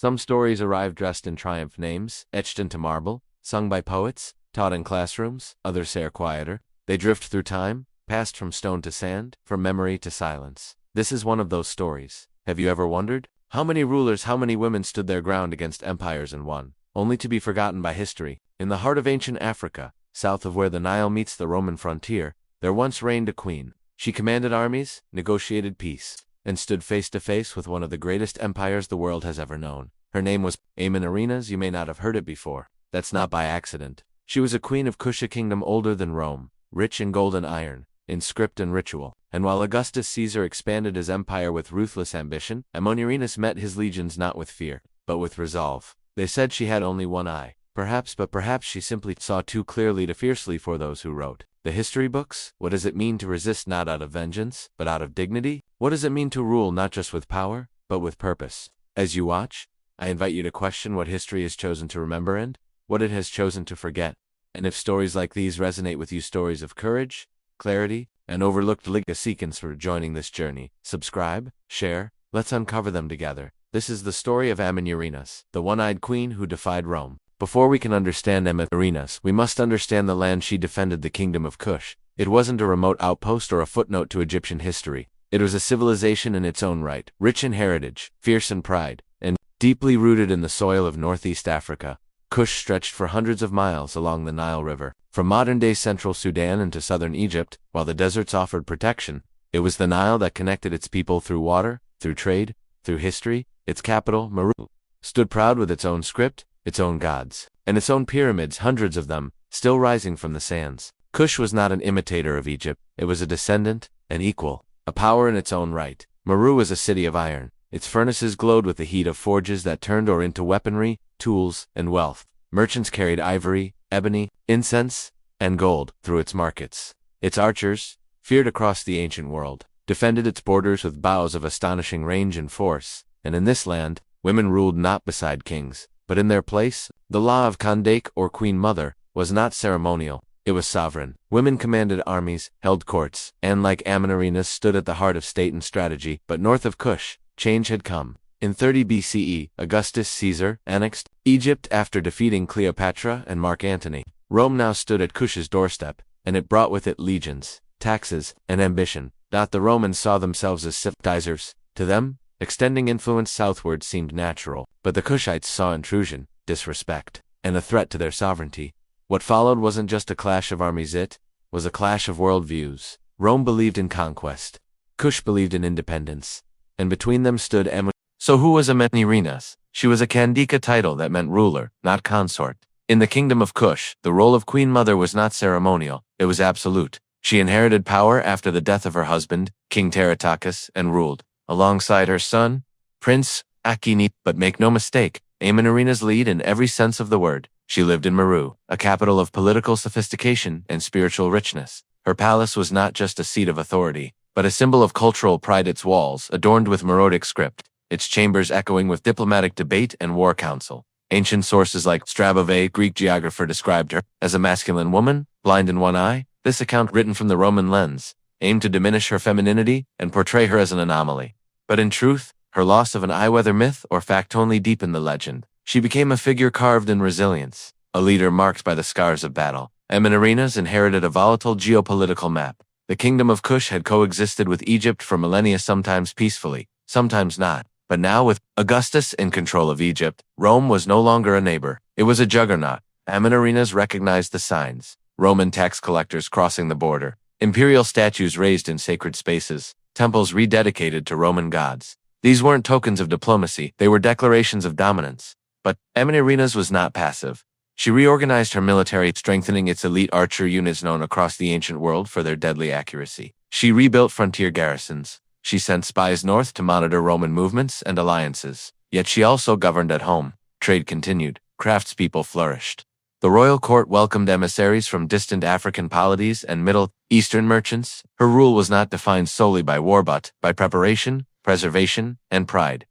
Some stories arrive dressed in triumph names, etched into marble, sung by poets, taught in classrooms, others say are quieter. They drift through time, passed from stone to sand, from memory to silence. This is one of those stories. Have you ever wondered? How many rulers, how many women stood their ground against empires and won, only to be forgotten by history? In the heart of ancient Africa, south of where the Nile meets the Roman frontier, there once reigned a queen. She commanded armies, negotiated peace, and stood face to face with one of the greatest empires the world has ever known. Her name was Amanirenas. You may not have heard it before. That's not by accident. She was a queen of Kush, a kingdom older than Rome, rich in gold and iron, in script and ritual. And while Augustus Caesar expanded his empire with ruthless ambition, Amanirenas met his legions not with fear, but with resolve. They said she had only one eye. Perhaps she simply saw too clearly to fiercely for those who wrote the history books. What does it mean to resist not out of vengeance, but out of dignity? What does it mean to rule not just with power, but with purpose? As you watch, I invite you to question what history has chosen to remember and what it has chosen to forget. And if stories like these resonate with you, stories of courage, clarity, and overlooked legacy, consider joining this journey. Subscribe, share, let's uncover them together. This is the story of Amanirenas, the one-eyed queen who defied Rome. Before we can understand Amanirenas, we must understand the land she defended, the kingdom of Kush. It wasn't a remote outpost or a footnote to Egyptian history. It was a civilization in its own right, rich in heritage, fierce in pride, and deeply rooted in the soil of northeast Africa. Kush stretched for hundreds of miles along the Nile River, from modern-day central Sudan into southern Egypt. While the deserts offered protection, it was the Nile that connected its people through water, through trade, through history. Its capital, Meru, stood proud with its own script, its own gods, and its own pyramids, hundreds of them, still rising from the sands. Kush was not an imitator of Egypt. It was a descendant, an equal, a power in its own right. Meru was a city of iron. Its furnaces glowed with the heat of forges that turned ore into weaponry, tools, and wealth. Merchants carried ivory, ebony, incense, and gold through its markets. Its archers, feared across the ancient world, defended its borders with bows of astonishing range and force. And in this land, women ruled not beside kings, but in their place. The law of Kandake, or Queen Mother, was not ceremonial, it was sovereign. Women commanded armies, held courts, and like Amanirenas stood at the heart of state and strategy. But north of Kush, change had come. In 30 BCE, Augustus Caesar annexed Egypt after defeating Cleopatra and Mark Antony. Rome now stood at Kush's doorstep, and it brought with it legions, taxes, and ambition. The Romans saw themselves as sympathizers. To them, extending influence southward seemed natural, but the Kushites saw intrusion, disrespect, and a threat to their sovereignty. What followed wasn't just a clash of armies, it was a clash of worldviews. Rome believed in conquest, Kush believed in independence, and between them stood So who was Amanirenas? She was a Kandika title that meant ruler, not consort. In the kingdom of Kush, the role of queen mother was not ceremonial, it was absolute. She inherited power after the death of her husband, King Pteratakis, and ruled alongside her son, Prince Akini. But make no mistake, Amanirenas lead in every sense of the word. She lived in Meru, a capital of political sophistication and spiritual richness. Her palace was not just a seat of authority, but a symbol of cultural pride. Its walls adorned with Meroitic script, its chambers echoing with diplomatic debate and war council. Ancient sources like Strabo, a Greek geographer, described her as a masculine woman, blind in one eye. This account, written from the Roman lens, aimed to diminish her femininity and portray her as an anomaly. But in truth, her loss of an eye, whether myth or fact, only deepened the legend. She became a figure carved in resilience, a leader marked by the scars of battle. Amanirenas inherited a volatile geopolitical map. The kingdom of Kush had coexisted with Egypt for millennia, sometimes peacefully, sometimes not. But now, with Augustus in control of Egypt, Rome was no longer a neighbor. It was a juggernaut. Amanirenas recognized the signs: Roman tax collectors crossing the border, imperial statues raised in sacred spaces, temples rededicated to Roman gods. These weren't tokens of diplomacy, they were declarations of dominance. But Amanirenas was not passive. She reorganized her military, strengthening its elite archer units known across the ancient world for their deadly accuracy. She rebuilt frontier garrisons. She sent spies north to monitor Roman movements and alliances. Yet she also governed at home. Trade continued. Craftspeople flourished. The royal court welcomed emissaries from distant African polities and Middle Eastern merchants. Her rule was not defined solely by war but by preparation, preservation, and pride.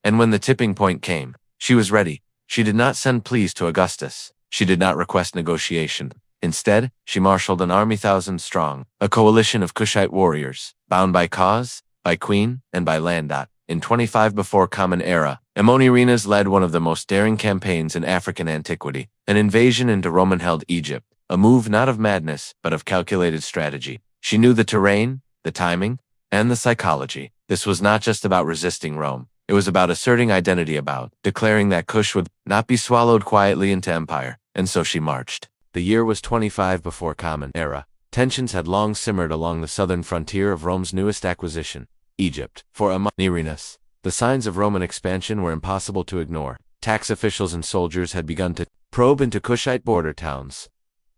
And when the tipping point came, she was ready. She did not send pleas to Augustus. She did not request negotiation. Instead, she marshaled an army thousands strong, a coalition of Kushite warriors, bound by cause, by queen, and by land. In 25 before Common Era, Amanirenas led one of the most daring campaigns in African antiquity, an invasion into Roman-held Egypt, a move not of madness, but of calculated strategy. She knew the terrain, the timing, and the psychology. This was not just about resisting Rome. It was about asserting identity, about declaring that Kush would not be swallowed quietly into empire. And so she marched. The year was 25 before Common Era. Tensions had long simmered along the southern frontier of Rome's newest acquisition, Egypt. For Amanirenas, the signs of Roman expansion were impossible to ignore. Tax officials and soldiers had begun to probe into Kushite border towns.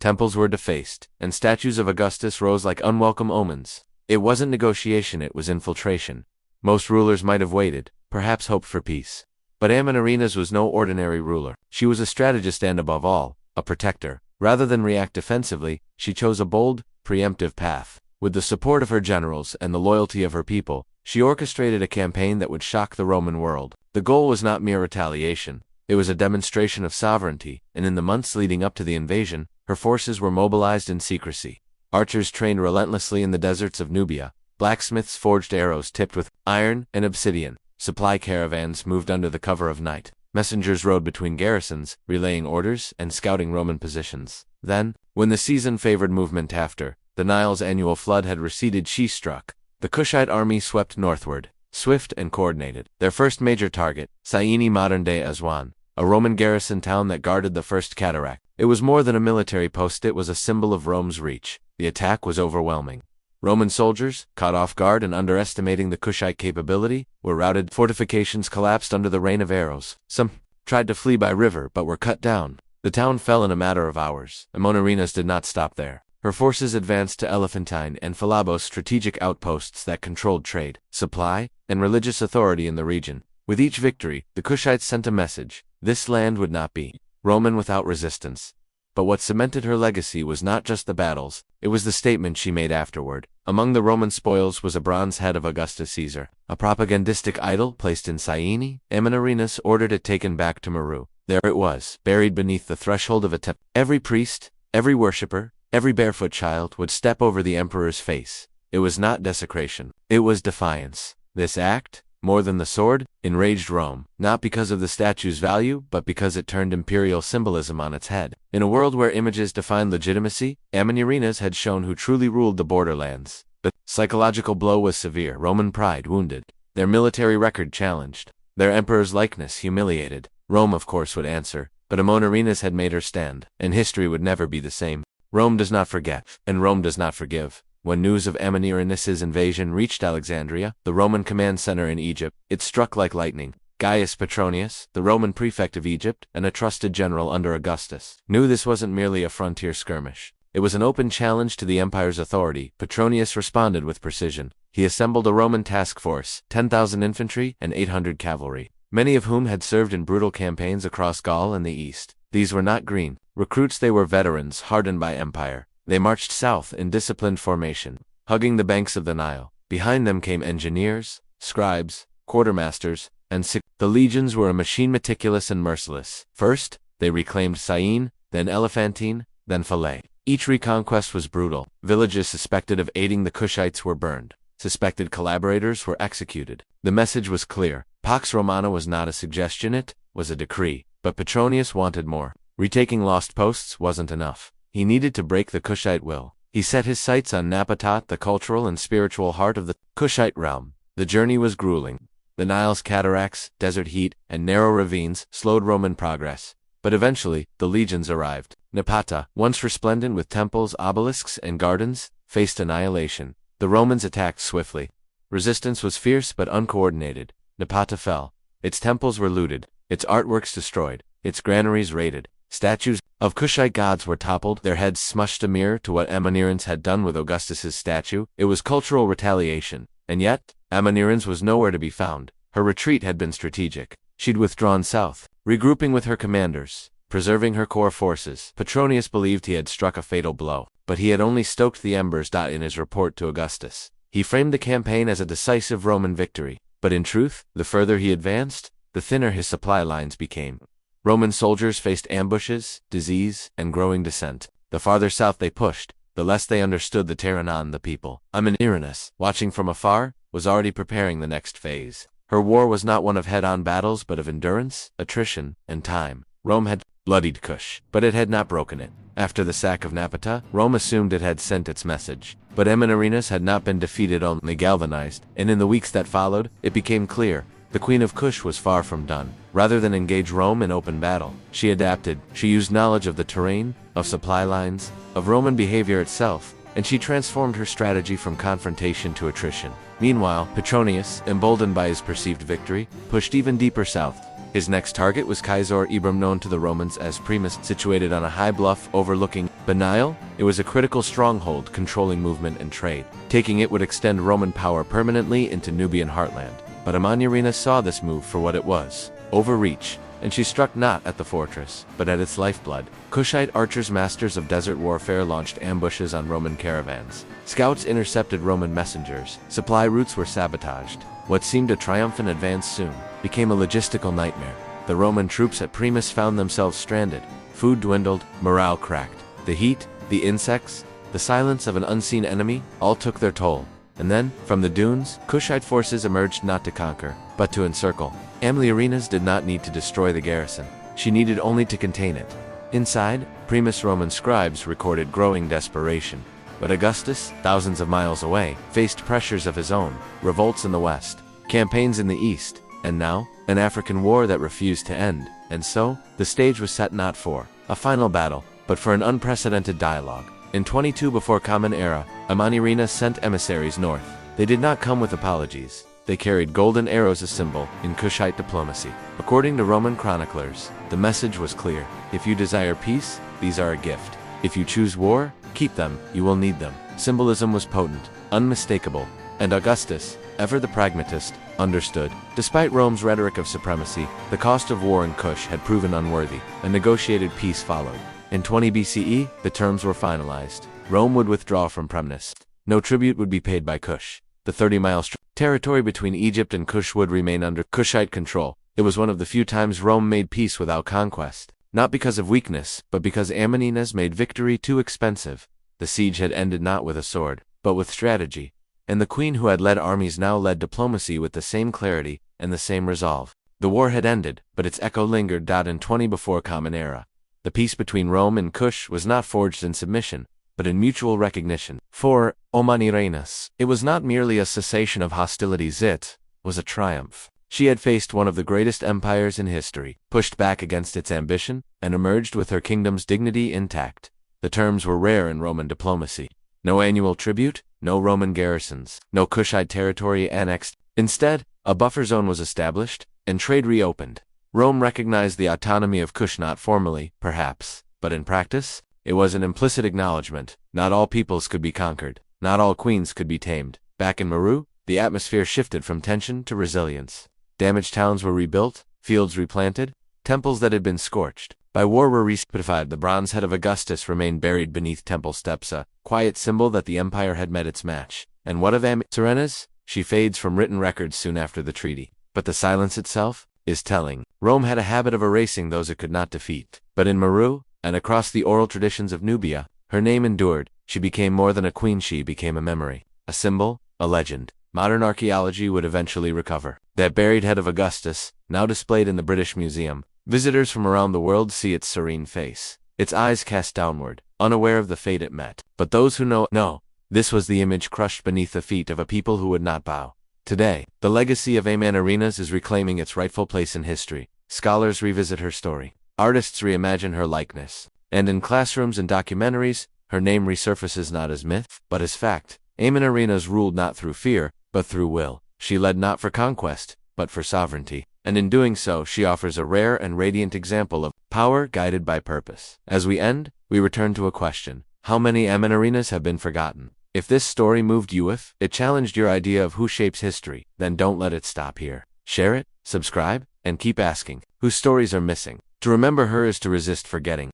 Temples were defaced, and statues of Augustus rose like unwelcome omens. It wasn't negotiation, it was infiltration. Most rulers might have waited, perhaps hoped for peace. But Amanirenas was no ordinary ruler. She was a strategist and, above all, a protector. Rather than react defensively, she chose a bold, preemptive path. With the support of her generals and the loyalty of her people, she orchestrated a campaign that would shock the Roman world. The goal was not mere retaliation. It was a demonstration of sovereignty, and in the months leading up to the invasion, her forces were mobilized in secrecy. Archers trained relentlessly in the deserts of Nubia. Blacksmiths forged arrows tipped with iron and obsidian. Supply caravans moved under the cover of night. Messengers rode between garrisons, relaying orders and scouting Roman positions. Then, when the season favored movement after the Nile's annual flood had receded, she struck. The Kushite army swept northward, swift and coordinated. Their first major target, Syene, modern-day Aswan, a Roman garrison town that guarded the first cataract. It was more than a military post, it was a symbol of Rome's reach. The attack was overwhelming. Roman soldiers, caught off guard and underestimating the Kushite capability, were routed. Fortifications collapsed under the rain of arrows. Some tried to flee by river but were cut down. The town fell in a matter of hours. Amanirenas did not stop there. Her forces advanced to Elephantine and Philabos, strategic outposts that controlled trade, supply, and religious authority in the region. With each victory, the Kushites sent a message. This land would not be Roman without resistance. But what cemented her legacy was not just the battles, it was the statement she made afterward. Among the Roman spoils was a bronze head of Augustus Caesar, a propagandistic idol placed in Syene. Amanirenas ordered it taken back to Meru. There it was, buried beneath the threshold of a temple. Every priest, every worshipper, every barefoot child would step over the emperor's face. It was not desecration, it was defiance. This act, more than the sword, enraged Rome, not because of the statue's value, but because it turned imperial symbolism on its head. In a world where images defined legitimacy, Amanirenas had shown who truly ruled the borderlands. The psychological blow was severe, Roman pride wounded, their military record challenged, their emperor's likeness humiliated. Rome, of course, would answer, but Amanirenas had made her stand, and history would never be the same. Rome does not forget, and Rome does not forgive. When news of Amanirenas' invasion reached Alexandria, the Roman command center in Egypt, it struck like lightning. Gaius Petronius, the Roman prefect of Egypt and a trusted general under Augustus, knew this wasn't merely a frontier skirmish. It was an open challenge to the empire's authority. Petronius responded with precision. He assembled a Roman task force, 10,000 infantry and 800 cavalry, many of whom had served in brutal campaigns across Gaul and the East. These were not green recruits, they were veterans hardened by empire. They marched south in disciplined formation, hugging the banks of the Nile. Behind them came engineers, scribes, quartermasters, and the legions were a machine, meticulous and merciless. First, they reclaimed Syene, then Elephantine, then Philae. Each reconquest was brutal. Villages suspected of aiding the Kushites were burned. Suspected collaborators were executed. The message was clear. Pax Romana was not a suggestion, it was a decree. But Petronius wanted more. Retaking lost posts wasn't enough. He needed to break the Kushite will. He set his sights on Napatat, the cultural and spiritual heart of the Kushite realm. The journey was grueling. The Nile's cataracts, desert heat, and narrow ravines slowed Roman progress. But eventually, the legions arrived. Napata, once resplendent with temples, obelisks, and gardens, faced annihilation. The Romans attacked swiftly. Resistance was fierce but uncoordinated. Napata fell. Its temples were looted, its artworks destroyed, its granaries raided. Statues of Kushite gods were toppled, their heads smushed, a mirror to what Amanirenas had done with Augustus's statue. It was cultural retaliation. And yet, Amanirenas was nowhere to be found. Her retreat had been strategic. She'd withdrawn south, regrouping with her commanders, preserving her core forces. Petronius believed he had struck a fatal blow, but he had only stoked the embers. In his report to Augustus, he framed the campaign as a decisive Roman victory. But in truth, the further he advanced, the thinner his supply lines became. Roman soldiers faced ambushes, disease, and growing dissent. The farther south they pushed, the less they understood the terrain, the people. Amanirenas, watching from afar, was already preparing the next phase. Her war was not one of head-on battles but of endurance, attrition, and time. Rome had bloodied Kush, but it had not broken it. After the sack of Napata, Rome assumed it had sent its message. But Amanirenas had not been defeated, only galvanized, and in the weeks that followed, it became clear the Queen of Kush was far from done. Rather than engage Rome in open battle, she adapted. She used knowledge of the terrain, of supply lines, of Roman behavior itself, and she transformed her strategy from confrontation to attrition. Meanwhile, Petronius, emboldened by his perceived victory, pushed even deeper south. His next target was Kaisar Ibram, known to the Romans as Primus, situated on a high bluff overlooking the Nile. It was a critical stronghold controlling movement and trade. Taking it would extend Roman power permanently into Nubian heartland. But Amanirenas saw this move for what it was: overreach, and she struck not at the fortress, but at its lifeblood. Kushite archers, masters of desert warfare, launched ambushes on Roman caravans. Scouts intercepted Roman messengers. Supply routes were sabotaged. What seemed a triumphant advance soon became a logistical nightmare. The Roman troops at Primus found themselves stranded. Food dwindled, morale cracked. The heat, the insects, the silence of an unseen enemy all took their toll. And then, from the dunes, Kushite forces emerged, not to conquer, but to encircle. Amanirenas did not need to destroy the garrison. She needed only to contain it. Inside, Primus Roman scribes recorded growing desperation. But Augustus, thousands of miles away, faced pressures of his own: revolts in the west, campaigns in the east, and now, an African war that refused to end. And so, the stage was set not for a final battle, but for an unprecedented dialogue. In 22 before Common Era, Amanirenas sent emissaries north. They did not come with apologies. They carried golden arrows, a symbol in Kushite diplomacy. According to Roman chroniclers, the message was clear: if you desire peace, these are a gift. If you choose war, keep them, you will need them. Symbolism was potent, unmistakable, and Augustus, ever the pragmatist, understood. Despite Rome's rhetoric of supremacy, the cost of war in Kush had proven unworthy. A negotiated peace followed. In 20 BCE, the terms were finalized. Rome would withdraw from Primus. No tribute would be paid by Kush. The 30-mile territory between Egypt and Kush would remain under Kushite control. It was one of the few times Rome made peace without conquest. Not because of weakness, but because Amanirenas made victory too expensive. The siege had ended not with a sword, but with strategy. And the queen who had led armies now led diplomacy with the same clarity and the same resolve. The war had ended, but its echo lingered. In 20 before Common Era, the peace between Rome and Kush was not forged in submission, but in mutual recognition. For Amanirenas, it was not merely a cessation of hostilities, it was a triumph. She had faced one of the greatest empires in history, pushed back against its ambition, and emerged with her kingdom's dignity intact. The terms were rare in Roman diplomacy. No annual tribute, no Roman garrisons, no Kushite territory annexed. Instead, a buffer zone was established, and trade reopened. Rome recognized the autonomy of Kush, not formally, perhaps, but in practice. It was an implicit acknowledgement. Not all peoples could be conquered. Not all queens could be tamed. Back in Meru, the atmosphere shifted from tension to resilience. Damaged towns were rebuilt, fields replanted, temples that had been scorched by war were refortified. The bronze head of Augustus remained buried beneath temple steps, a quiet symbol that the empire had met its match. And what of Amanirenas? She fades from written records soon after the treaty. But the silence itself is telling. Rome had a habit of erasing those it could not defeat. But in Meru, and across the oral traditions of Nubia, her name endured. She became more than a queen, she became a memory, a symbol, a legend. Modern archaeology would eventually recover that buried head of Augustus, now displayed in the British Museum. Visitors from around the world see its serene face, its eyes cast downward, unaware of the fate it met. But those who know, this was the image crushed beneath the feet of a people who would not bow. Today, the legacy of Amanirenas is reclaiming its rightful place in history. Scholars revisit her story. Artists reimagine her likeness. And in classrooms and documentaries, her name resurfaces not as myth, but as fact. Amanirenas ruled not through fear, but through will. She led not for conquest, but for sovereignty. And in doing so, she offers a rare and radiant example of power guided by purpose. As we end, we return to a question: how many Amanirenas have been forgotten? If this story moved you, if it challenged your idea of who shapes history, then don't let it stop here. Share it, subscribe, and keep asking, whose stories are missing? To remember her is to resist forgetting.